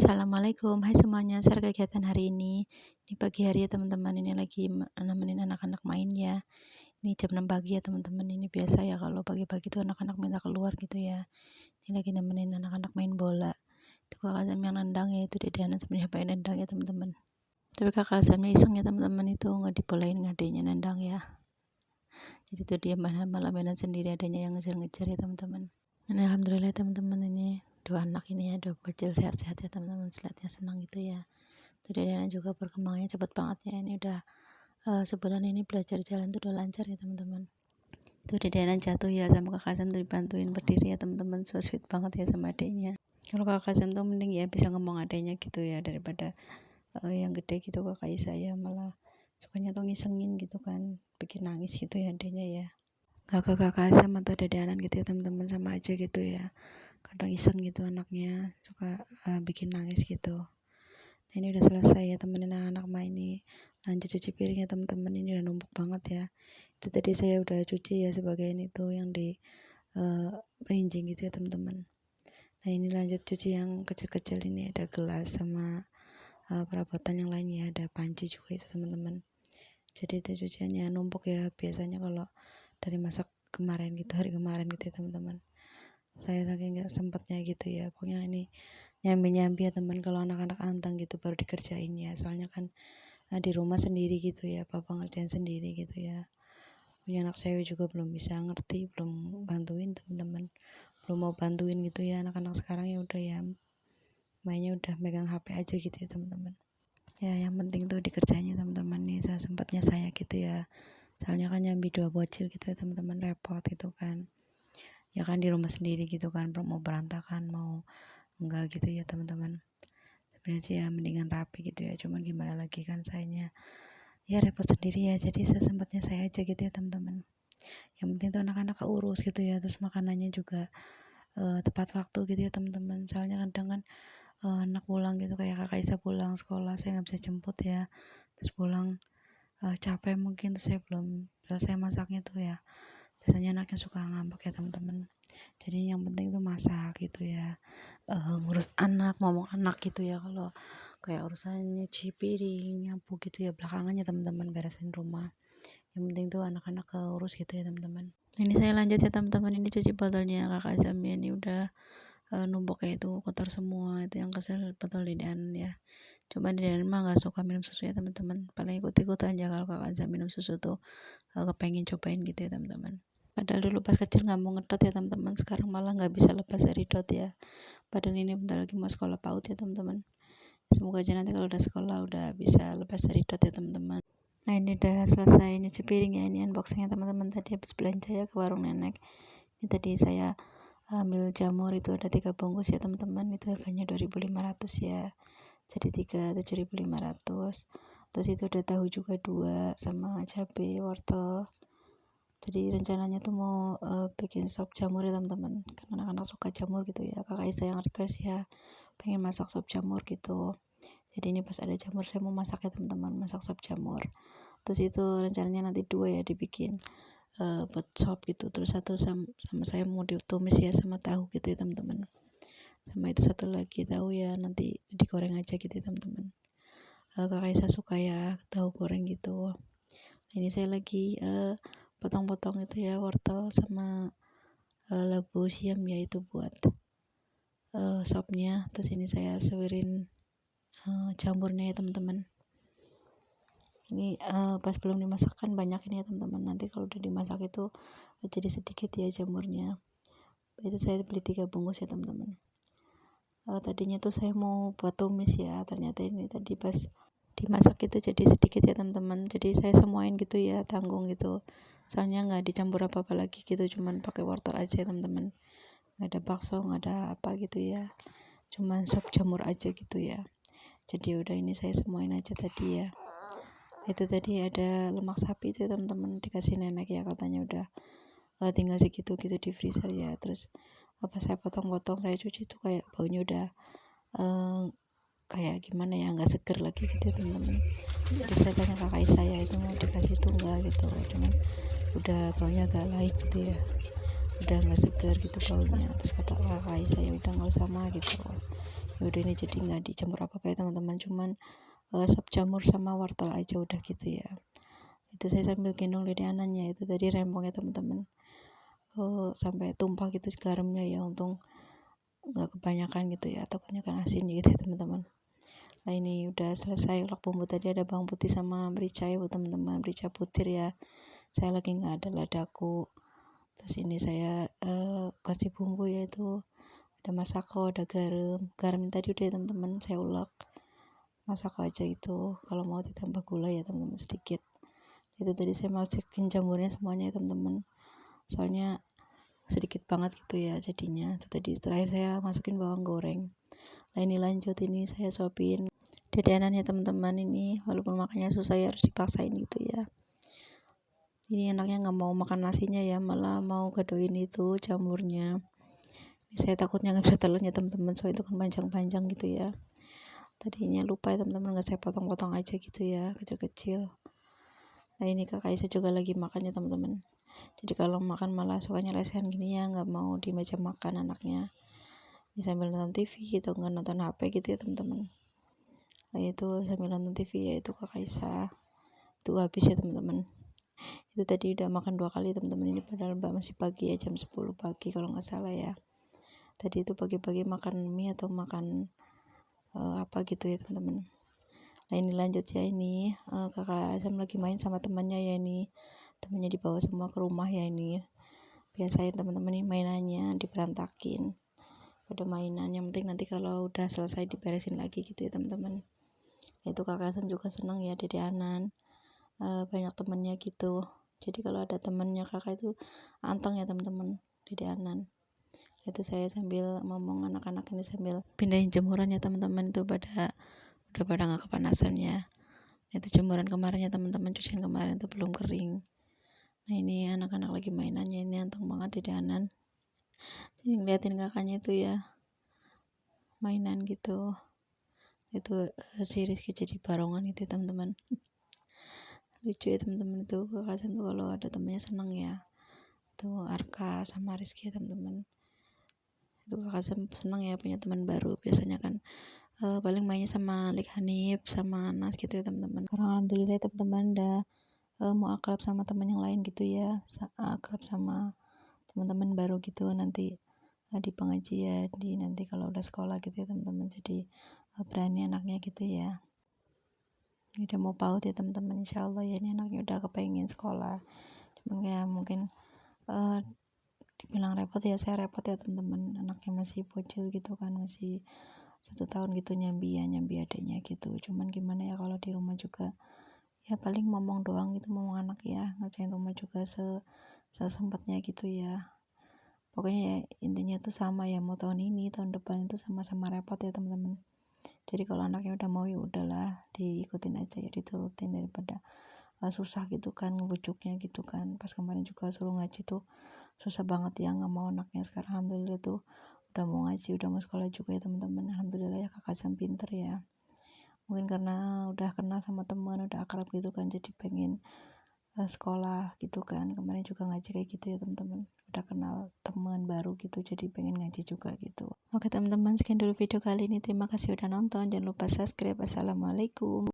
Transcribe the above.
Assalamualaikum, hai semuanya, share kegiatan hari ini. Di pagi hari ya teman-teman, ini lagi nemenin anak-anak main ya. Ini jam 6 pagi ya teman-teman, ini biasa ya kalau pagi-pagi tuh anak-anak minta keluar gitu ya. Ini lagi nemenin anak-anak main bola. Itu kakak Sam yang nendang ya, itu Dede Anan sebenarnya pengen nendang ya teman-teman. Tapi kakak Samnya iseng ya teman-teman, itu nggak dibolehin ngadenya nendang ya. Jadi tuh dia malah mainan sendiri, adanya yang ngejar-ngejar ya teman-teman. Dan alhamdulillah teman-teman, ini dua anak ini ya, dua bocil sehat-sehat ya teman-teman, lihatnya senang gitu ya. Tuh Dede juga perkembangannya cepat banget ya, ini udah sebulan ini belajar jalan tuh udah lancar ya teman-teman. Tuh Dede jatuh ya, sama kakak Sam tuh dibantuin berdiri ya teman-teman, so sweet banget ya sama adiknya. Kalau kakak Sam tuh mending ya bisa ngomong adiknya gitu ya, daripada yang gede gitu. Kakak Isa ya malah sukanya tuh ngisengin gitu kan, bikin nangis gitu ya adiknya ya. Kakak Sam atau Dede gitu ya teman-teman, sama aja gitu ya, kadang iseng gitu anaknya, suka bikin nangis gitu. Nah, ini udah selesai ya temenin anak-anak main nih, lanjut cuci piring ya teman-teman. Ini udah numpuk banget ya, itu tadi saya udah cuci ya sebagian itu yang di rinjing gitu ya teman-teman. Nah, ini lanjut cuci yang kecil-kecil, ini ada gelas sama perabotan yang lainnya, ada panci juga itu teman-teman. Jadi itu cuciannya numpuk ya, biasanya kalau dari masak kemarin gitu, hari kemarin gitu ya teman-teman. Saya saking nggak sempatnya gitu ya, pokoknya ini nyambi-nyambi ya teman, kalau anak-anak antang gitu baru dikerjain ya, soalnya kan di rumah sendiri gitu ya, papa ngerjain sendiri gitu ya. Punya anak saya juga belum bisa ngerti, belum bantuin teman-teman, belum mau bantuin gitu ya. Anak-anak sekarang ya udah ya mainnya udah megang HP aja gitu ya teman-teman. Ya yang penting tuh dikerjainnya teman-teman nih, saya sempatnya saya gitu ya, soalnya kan nyambi dua bocil gitu ya teman-teman, repot itu kan ya, kan di rumah sendiri gitu kan, mau berantakan mau enggak gitu ya teman-teman. Sebenarnya sih ya mendingan rapi gitu ya, cuman gimana lagi kan sayanya ya repot sendiri ya, jadi sesempatnya saya aja gitu ya teman-teman. Yang penting tuh anak-anak keurus gitu ya, terus makanannya juga tepat waktu gitu ya teman-teman. Soalnya kadang kan anak pulang gitu, kayak kakak Isa pulang sekolah saya nggak bisa jemput ya, terus pulang capek mungkin, terus saya belum selesai masaknya tuh ya, biasanya anaknya suka ngambek ya teman-teman. Jadi yang penting tuh masak gitu ya, ngurus anak, ngomong anak gitu ya. Kalau kayak urusan nyuci piring, nyapu gitu ya belakangannya teman-teman, beresin rumah. Yang penting tuh anak-anak keurus gitu ya teman-teman. Ini saya lanjut ya teman-teman, ini cuci botolnya kakak Zamia, ini udah numpuk kayak itu, kotor semua. Itu yang kesel botol Dedean ya. Cuma Dedean mah nggak suka minum susu ya teman-teman, paling ikut-ikutan aja kalau kakak Zam minum susu tuh kepengen cobain gitu ya teman-teman. Padahal dulu pas kecil nggak mau ngedot ya teman-teman, sekarang malah nggak bisa lepas dari dot ya. Padahal ini bentar lagi mau sekolah PAUD ya teman-teman. Semoga aja nanti kalau udah sekolah udah bisa lepas dari dot ya teman-teman. Nah, ini udah selesai nyuci piring ya, ini unboxingnya teman-teman. Tadi habis belanja ya ke warung nenek. Ini tadi saya ambil jamur, itu ada 3 bungkus ya teman-teman, itu harganya 2.500 ya, jadi 3 7.500. Terus itu ada tahu juga 2 sama cabai, wortel. Jadi rencananya tuh mau bikin sop jamur ya teman-teman, karena anak-anak suka jamur gitu ya. Kakak Isa yang request ya, pengen masak sop jamur gitu. Jadi ini pas ada jamur saya mau masak ya teman-teman, masak sop jamur. Terus itu rencananya nanti 2 ya dibikin buat sop gitu, terus satu sama saya mau ditumis ya sama tahu gitu ya teman-teman. Sama itu satu lagi tahu ya, nanti digoreng aja gitu ya teman-teman. Kakak Isa suka ya tahu goreng gitu. Ini saya lagi potong-potong itu ya wortel sama labu siam ya, itu buat sopnya. Terus ini saya suwirin jamurnya ya teman-teman. Ini pas belum dimasak kan banyak ini ya teman-teman, nanti kalau udah dimasak itu jadi sedikit ya jamurnya. Itu saya beli 3 bungkus ya teman-teman. Tadinya tuh saya mau buat tumis ya, ternyata ini tadi pas dimasak itu jadi sedikit ya teman-teman, jadi saya semuain gitu ya, tanggung gitu, soalnya nggak dicampur apa-apa lagi gitu, cuman pakai wortel aja ya teman-teman, nggak ada bakso, nggak ada apa gitu ya, cuman sop jamur aja gitu ya. Jadi udah ini saya semuain aja tadi ya. Itu tadi ada lemak sapi itu ya teman-teman, dikasih nenek ya, katanya udah tinggal segitu gitu di freezer ya. Terus apa saya potong-potong, saya cuci tuh kayak baunya udah kayak gimana ya, nggak seger lagi gitu ya teman-teman. Terus saya tanya kakak saya itu mau dikasih itu enggak gitu, cuman udah baunya agak lain gitu ya, udah nggak seger gitu baunya. Terus kata kakak saya udah nggak usah mah gitu, Ya udah ini jadi nggak dijemur apa-apa ya teman-teman, cuman sop jamur sama wortel aja udah gitu ya. Itu saya sambil gendong dede anaknya, itu tadi rempong ya teman-teman, sampai tumpah gitu garamnya ya, untung nggak kebanyakan gitu ya, takutnya kan asin gitu ya teman-teman. Nah ini udah selesai ulek bumbu, tadi ada bawang putih sama merica ya buat teman-teman, merica putih ya, saya lagi nggak ada ladaku. Terus ini saya kasih bumbu yaitu ada masako, ada garam yang tadi udah ya teman-teman saya ulek, masako aja itu, kalau mau ditambah gula ya teman-teman sedikit. Itu tadi saya masukin jamurnya semuanya ya teman-teman, soalnya sedikit banget gitu ya jadinya. Itu tadi terakhir saya masukin bawang goreng. Nah ini lanjut, ini saya suapin dedenan ya teman-teman, ini walaupun makannya susah ya harus dipaksain gitu ya. Ini anaknya nggak mau makan nasinya ya, malah mau gadoin itu jamurnya. Ini saya takutnya nggak bisa telurnya teman-teman, soalnya itu kan panjang-panjang gitu ya. Tadinya lupa ya teman-teman, nggak saya potong-potong aja gitu ya, kecil-kecil. Nah ini kakak Isa juga lagi makan ya teman-teman. Jadi kalau makan malah sukanya lesehan gini ya, nggak mau di meja makan anaknya. Ini sambil nonton TV gitu, nggak nonton HP gitu ya teman-teman. Nah itu sambil nonton TV ya, itu kakak Isa itu habis ya teman-teman. Itu tadi udah makan 2 kali teman-teman, ini padahal mbak masih pagi ya, jam 10 pagi kalau nggak salah ya. Tadi itu pagi-pagi makan mie atau makan apa gitu ya teman-teman. Nah ini lanjut ya, ini kakak Azam lagi main sama temannya ya, ini temannya dibawa semua ke rumah ya. Ini biasain teman-teman, ini mainannya diberantakin, pada mainan, yang penting nanti kalau udah selesai diberesin lagi gitu ya teman-teman. Itu kakak Azam juga seneng ya dede Anan, banyak temennya gitu, jadi kalau ada temennya kakak itu anteng ya teman-teman dede Anan. Itu saya sambil ngomong anak-anak ini sambil pindahin jemuran ya teman-teman, itu udah pada nggak kepanasan ya. Itu jemuran kemarin ya teman-teman, cucian kemarin tuh belum kering. Nah ini anak-anak lagi mainannya, ini anteng banget dede Anan, jadi ngeliatin kakaknya itu ya mainan gitu. Itu si Rizky jadi barongan itu teman-teman, lucu ya teman-teman. Itu kakak Sam tuh kalau ada temennya seneng ya, tuh Arka sama Rizky ya teman-teman. Itu kakak Sam seneng ya punya teman baru, biasanya kan paling mainnya sama Lik Hanif sama Anas gitu ya teman-teman. Sekarang alhamdulillah ya teman-teman udah mau akrab sama teman yang lain gitu ya, akrab sama teman-teman baru gitu nanti di pengajian, di nanti kalau udah sekolah gitu ya teman-teman. Jadi berani anaknya gitu ya. Ini udah mau PAUD ya teman-teman, insyaallah ya, ini anaknya udah kepengen sekolah, cuman ya mungkin dibilang repot ya, saya repot ya teman-teman, anaknya masih bocil gitu kan, masih 1 tahun gitu, nyambi adanya gitu. Cuman gimana ya, kalau di rumah juga ya paling ngomong doang gitu, ngomong anak ya, ngerjain rumah juga sesempatnya gitu ya. Pokoknya ya intinya tuh sama ya, mau tahun ini tahun depan itu sama-sama repot ya teman-teman. Jadi kalau anaknya udah mau ya udahlah diikutin aja ya, diturutin, daripada susah gitu kan ngebujuknya gitu kan. Pas kemarin juga suruh ngaji tuh susah banget ya, nggak mau anaknya. Sekarang alhamdulillah tuh udah mau ngaji, udah mau sekolah juga ya teman-teman. Alhamdulillah ya, kakak Sam pinter ya, mungkin karena udah kenal sama teman, udah akrab gitu kan, jadi pengen sekolah gitu kan. Kemarin juga ngaji kayak gitu ya teman-teman, udah kenal teman baru gitu, jadi pengen ngaji juga gitu. Oke teman-teman, sekian dulu video kali ini, terima kasih udah nonton, jangan lupa subscribe. Assalamualaikum.